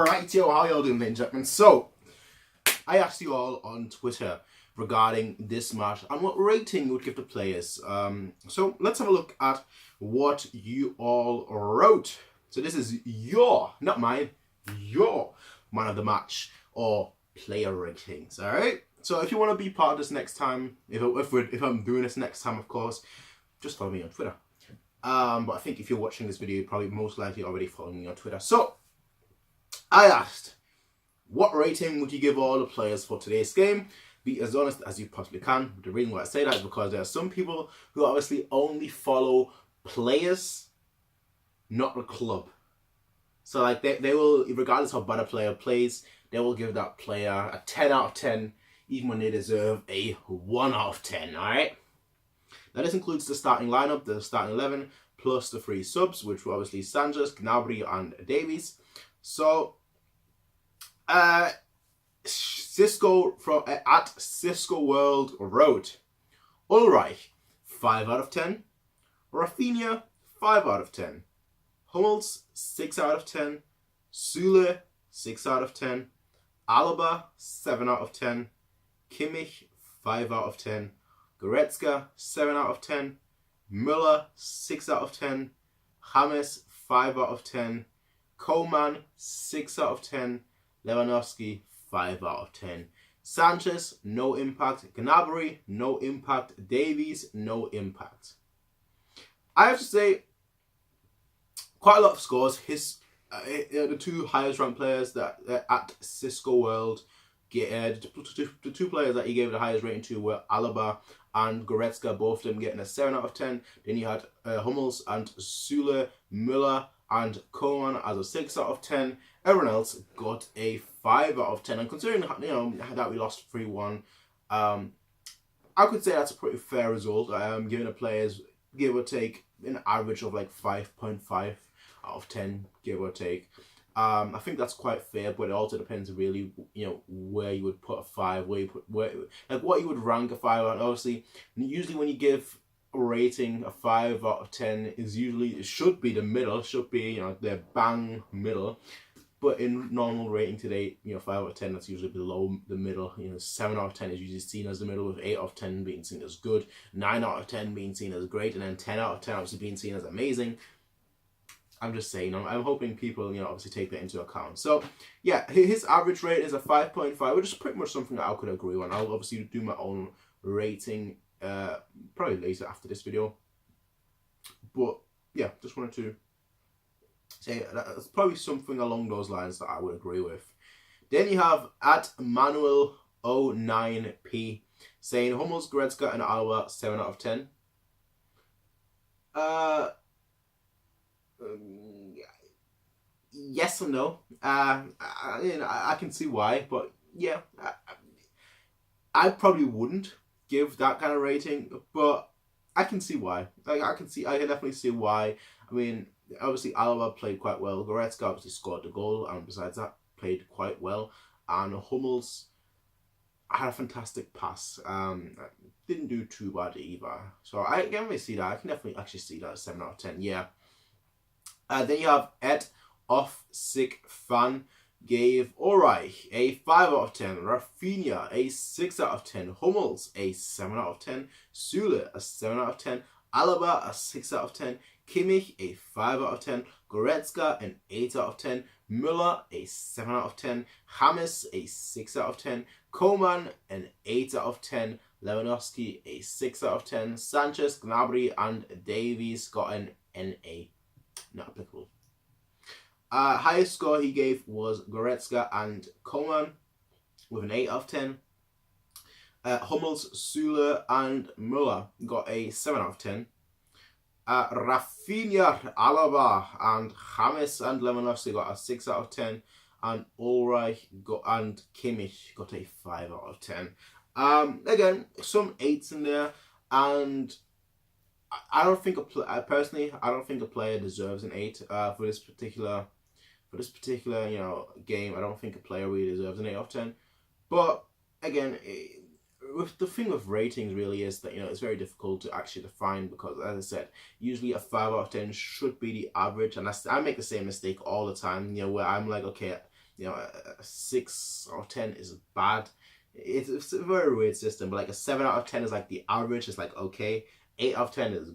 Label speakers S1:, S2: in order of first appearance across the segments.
S1: Right, yo, how y'all doing, ladies and gentlemen? So, I asked you all on Twitter regarding this match and what rating you would give the players. So, let's have a look at what you all wrote. So, this is your, not mine, your man of the match or player ratings, alright? So, if you want to be part of this next time, if I'm doing this next time, of course, just follow me on Twitter. But I think if you're watching this video, you're probably most likely already following me on Twitter. So, I asked, what rating would you give all the players for today's game? Be as honest as you possibly can. The reason why I say that is because there are some people who obviously only follow players, not the club. So like they will, regardless of how bad a player plays, they will give that player a 10 out of 10, even when they deserve a 1 out of 10, alright? Now this includes the starting lineup, the starting 11, plus the 3 subs, which were obviously Sanchez, Gnabry and Davies. So, Cisco from at Cisco World wrote, Ulreich 5 out of 10, Rafinha 5 out of 10, Hummels 6 out of 10, Süle 6 out of 10, Alaba 7 out of 10, Kimmich 5 out of 10, Goretzka 7 out of 10, Müller 6 out of 10, James 5 out of 10, Coman 6 out of 10, Lewandowski 5 out of 10. Sanchez, no impact. Gnabry, no impact. Davies, no impact. I have to say, quite a lot of scores. The 2 highest ranked players that at Cisco World, the 2 players that he gave the highest rating to were Alaba and Goretzka, both of them getting a 7 out of 10. Then you had Hummels and Süle, Müller and Coman as a 6 out of 10. Everyone else got a 5 out of 10. And considering that we lost 3-1, I could say that's a pretty fair result. Giving the players, give or take, an average of like 5.5 out of 10, give or take. I think that's quite fair, but it also depends really, where you would put a 5, what you would rank a 5 on. Obviously, usually when you give a rating, a 5 out of 10 is usually, it should be the middle, should be, the bang middle. But in normal rating today, 5 out of 10, that's usually below the middle. 7 out of 10 is usually seen as the middle, with 8 out of 10 being seen as good, 9 out of 10 being seen as great, and then 10 out of 10 obviously being seen as amazing. I'm just saying, I'm hoping people, obviously take that into account. So, yeah, his average rate is a 5.5, which is pretty much something that I could agree on. I'll obviously do my own rating probably later after this video. But, yeah, just wanted to say that's probably something along those lines that I would agree with. Then you have at Manuel09P saying Hummels, Goretzka and Alaba 7 out of 10. Yes and no. I can see why, but yeah, I probably wouldn't give that kind of rating, but I can see why. I can definitely see why. I mean, obviously Alaba played quite well. Goretzka obviously scored the goal, and besides that, played quite well. And Hummels had a fantastic pass. Didn't do too bad either. So I can definitely see that. I can definitely actually see that 7 out of 10. Yeah. Then you have Ed Off Sick Fan gave Ulreich a 5 out of 10, Rafinha a 6 out of 10, Hummels a 7 out of 10, Süle a 7 out of 10, Alaba a 6 out of 10, Kimmich a 5 out of 10, Goretzka an 8 out of 10, Müller a 7 out of 10, James a 6 out of 10, Coman an 8 out of 10, Lewandowski a 6 out of 10, Sanchez, Gnabry and Davies got an NA. Not applicable. Highest score he gave was Goretzka and Coman with an 8 out of 10. Hummels, Süle and Müller got a 7 out of 10. Rafinha, Alaba and James and Lewandowski got a 6 out of 10. And Ulreich and Kimmich got a 5 out of 10. Again, some 8s in there, and I don't think personally, I don't think a player deserves an 8 for this particular game. I don't think a player really deserves an 8 out of 10. But again, with the thing with ratings really is that, it's very difficult to actually define, because as I said, usually a 5 out of 10 should be the average, and I make the same mistake all the time, where I'm like, okay, You know, a 6 out of 10 is bad. It's a very weird system, but like a 7 out of 10 is like the average. It's like okay. 8 out of 10 is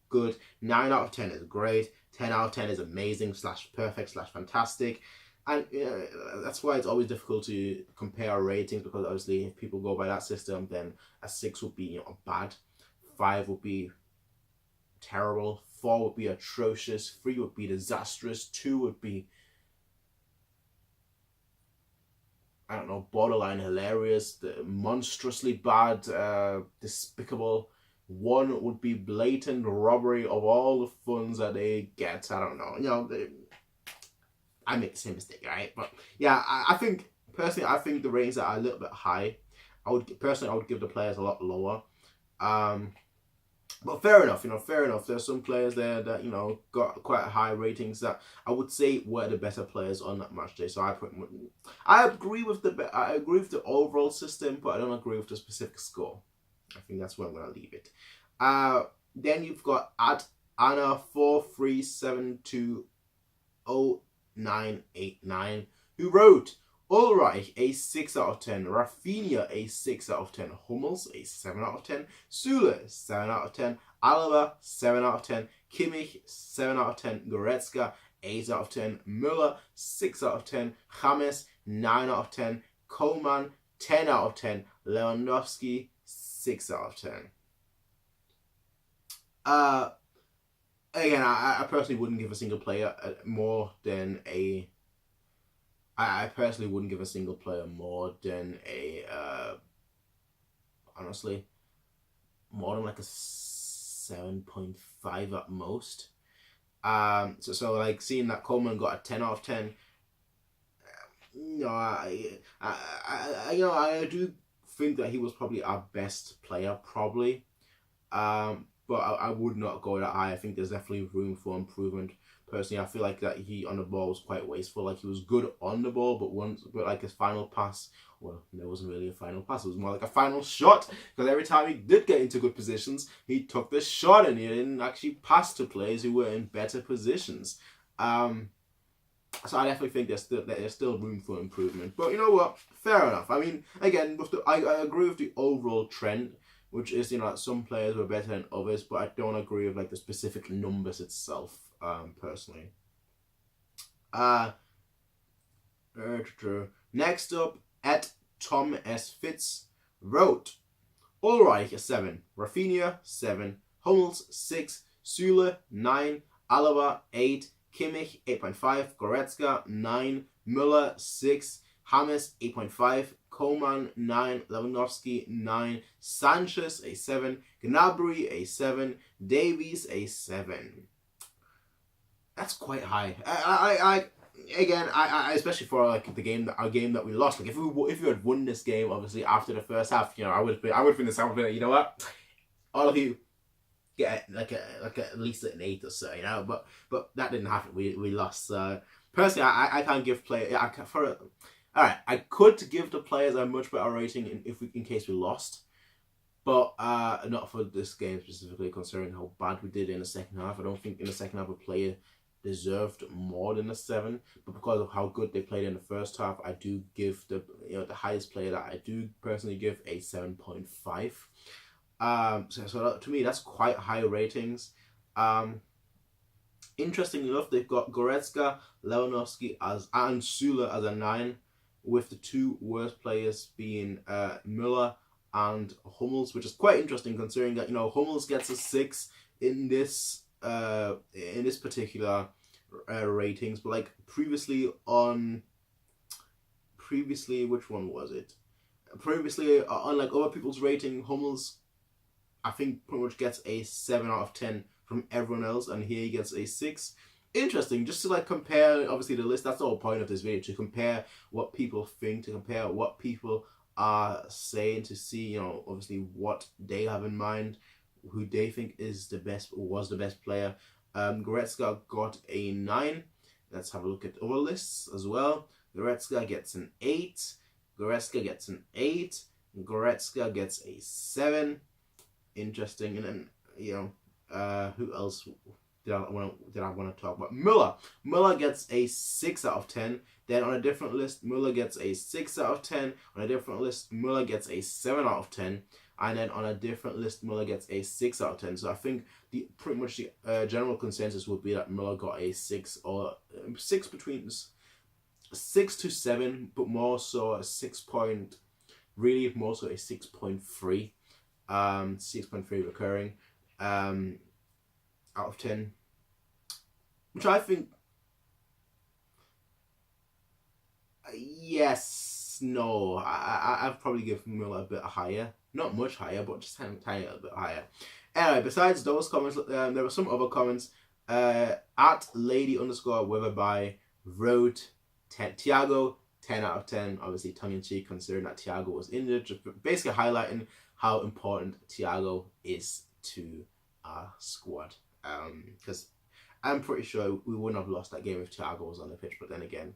S1: good. 9 out of 10 is great. 10 out of 10 is amazing / perfect / fantastic. And that's why it's always difficult to compare ratings, because obviously if people go by that system, then a 6 would be bad, 5 would be terrible, 4 would be atrocious, 3 would be disastrous, 2 would be, I don't know, borderline hilarious, monstrously bad, despicable. 1 would be blatant robbery of all the funds that they get. I don't know. I make the same mistake, right? But yeah, I think personally, I think the ratings are a little bit high. I would give the players a lot lower. But fair enough, fair enough. There's some players there that got quite high ratings that I would say were the better players on that match day. So I agree with the overall system, but I don't agree with the specific score. I think that's where I'm gonna leave it. Then you've got at Anna43720 who wrote Ulreich a 6 out of 10, Rafinha a 6 out of 10, Hummels a 7 out of 10, Süle 7 out of 10, Alaba 7 out of 10, Kimmich 7 out of 10, Goretzka 8 out of 10, Müller 6 out of 10, James 9 out of 10, Coman 10 out of 10, Lewandowski 6 out of 10. Again, I personally wouldn't give a single player more than a. I personally wouldn't give a single player more than a. Honestly, more than like a 7.5 at most. So like seeing that Coleman got a 10 out of 10. I do think that he was probably our best player, probably. But I would not go that high. I think there's definitely room for improvement. Personally, I feel like that he on the ball was quite wasteful. Like he was good on the ball, but like his final pass, well, there wasn't really a final pass. It was more like a final shot, because every time he did get into good positions, he took the shot and he didn't actually pass to players who were in better positions. So I definitely think there's still room for improvement. But you know what? Fair enough. I mean, again, I agree with the overall trend, which is that some players were better than others, but I don't agree with like the specific numbers itself. Personally. Next up, at Tom S. Fitz wrote Ulreich a 7, Rafinha 7, Hummels 6, Süle 9, Alaba 8, Kimmich 8.5, Goretzka 9, Müller 6, James 8.5, Coman 9, Lewandowski 9, Sanchez a 7, Gnabry a 7, Davies a 7. That's quite high. I especially for like our game that we lost. Like if you had won this game, obviously after the first half, I would have been the same. You know what? All of you get like at least an 8 or so. But that didn't happen. We lost. Personally, I can't give play. All right, I could give the players a much better rating in case we lost. But not for this game specifically, considering how bad we did in the second half. I don't think in the second half a player deserved more than a 7, but because of how good they played in the first half, I do give the highest player that I do personally give a 7.5. So to me, that's quite high ratings. Interestingly enough, they've got Goretzka, Lewandowski and Süle as a 9, with the 2 worst players being Müller and Hummels, which is quite interesting considering that Hummels gets a 6 in this particular ratings, but like previously, which one was it? Previously on like other people's rating, Hummels I think pretty much gets a 7 out of 10 from everyone else, and here he gets a 6. Interesting, just to like compare obviously the list. That's the whole point of this video, to compare what people think, to compare what people are saying, to see obviously what they have in mind, who they think is the best or was the best player. Goretzka got a 9. Let's have a look at other lists as well. Goretzka gets an 8. Goretzka gets an 8. Goretzka gets a 7. Interesting. And then who else? did I want to talk about? Müller. Müller gets a 6 out of 10. Then on a different list, Müller gets a 6 out of 10. On a different list, Müller gets a 7 out of 10. And then on a different list, Müller gets a 6 out of 10. So I think pretty much the general consensus would be that Müller got a 6 or 6 between 6 to 7, but more so a 6 point, really more so a 6.3, 6.3 recurring out of 10, which I think, yes, no, I'd probably give Müller a bit higher, not much higher, but just tiny a bit higher. Anyway, besides those comments, there were some other comments. At lady_weatherby wrote Thiago 10 out of 10, obviously tongue-in-cheek considering that Thiago was injured, just basically highlighting how important Thiago is to our squad. Because I'm pretty sure we wouldn't have lost that game if Thiago was on the pitch. But then again,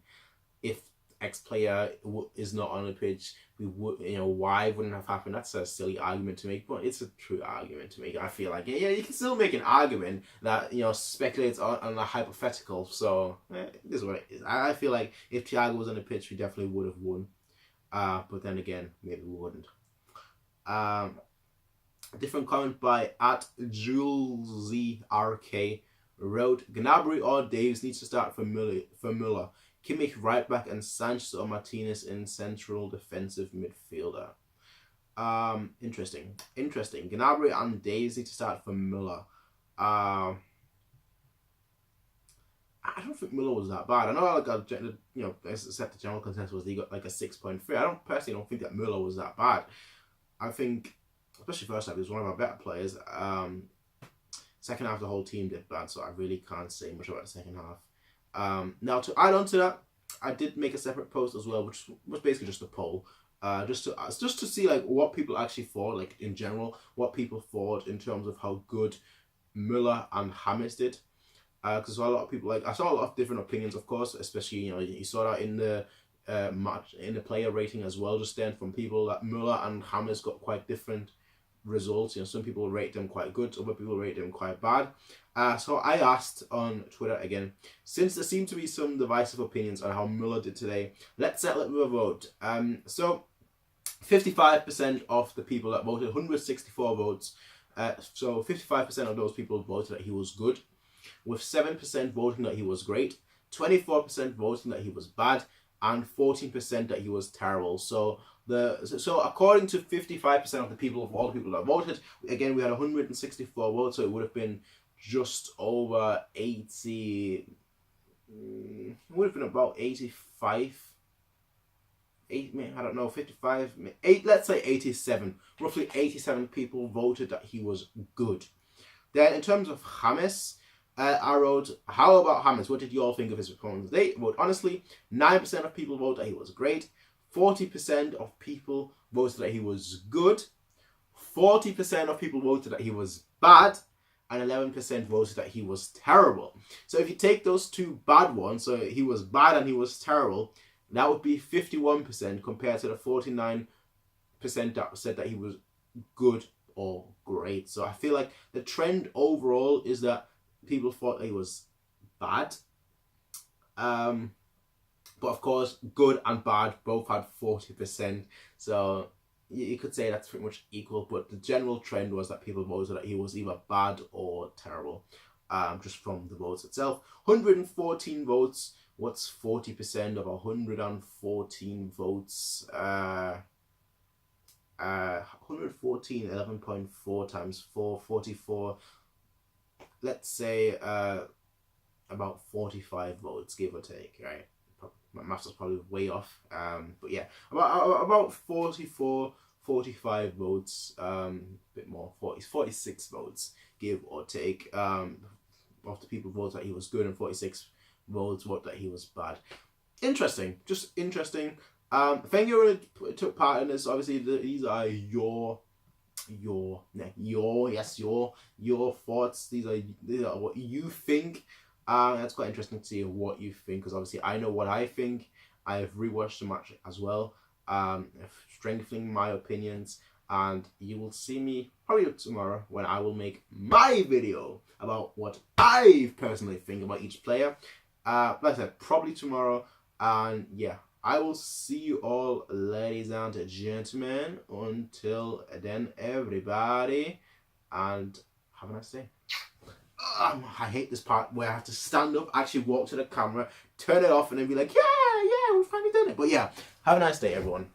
S1: if X player is not on the pitch, we would, why wouldn't have happened? That's a silly argument to make, but it's a true argument to make. I feel like, you can still make an argument that, speculates on a hypothetical. So this is what it is. I feel like if Thiago was on the pitch, we definitely would have won. But then again, maybe we wouldn't. A different comment by @JulesRK wrote, Gnabry or Davies needs to start for Müller. Kimmich right back and Sanchez or Martinez in central defensive midfielder. Interesting. Gnabry and Davies need to start for Müller. I don't think Müller was that bad. I know, I said the general consensus was he got like a 6.3. I personally don't think that Müller was that bad. I think, especially first half, he was one of our better players. Second half, the whole team did bad, so I really can't say much about the second half. Now, to add on to that, I did make a separate post as well, which was basically just a poll, just to see like what people actually thought, like in general, what people thought in terms of how good Müller and James did. Because I saw a lot of people, I saw a lot of different opinions, of course, especially you saw that in the player rating as well, just then from people that Müller and James got quite different results. Some people rate them quite good, other people rate them quite bad. So I asked on Twitter again, since there seem to be some divisive opinions on how Müller did today, let's settle it with a vote. So 55% of the people that voted, 164 votes, so 55% of those people voted that he was good, with 7% voting that he was great, 24% voting that he was bad, and 14% that he was terrible. So according to 55% of the people, of all the people that voted, again we had 164 votes, so it would have been just over 80. It would have been about 85. I don't know, 55. Let's say 87. Roughly 87 people voted that he was good. Then in terms of James, I wrote, how about James? What did you all think of his performance today? Vote honestly. 9% of people voted that he was great. 40% of people voted that he was good. 40% of people voted that he was bad. And 11% voted that he was terrible. So if you take those two bad ones, so he was bad and he was terrible, that would be 51% compared to the 49% that said that he was good or great. So I feel like the trend overall is that people thought he was bad. But of course, good and bad both had 40%. So you could say that's pretty much equal. But the general trend was that people voted that he was either bad or terrible. Just from the votes itself. 114 votes. What's 40% of 114 votes? 114, 11.4 times 4, 44. Let's say about 45 votes, give or take, right? My maths is probably way off. But yeah, about 44, 45 votes, a bit more, 46 votes, give or take. Of the people voted that he was good and 46 votes voted that he was bad. Interesting, just interesting. Thank you who took part in this. Obviously, these are your thoughts. These are what you think. That's quite interesting to see what you think, because obviously I know what I think. I've rewatched the match as well, strengthening my opinions. And you will see me probably tomorrow when I will make my video about what I personally think about each player. Like I said, probably tomorrow. And yeah, I will see you all, ladies and gentlemen. Until then, everybody, and have a nice day. I hate this part where I have to stand up, actually walk to the camera, turn it off, and then be like, yeah, we've finally done it. But yeah, have a nice day, everyone.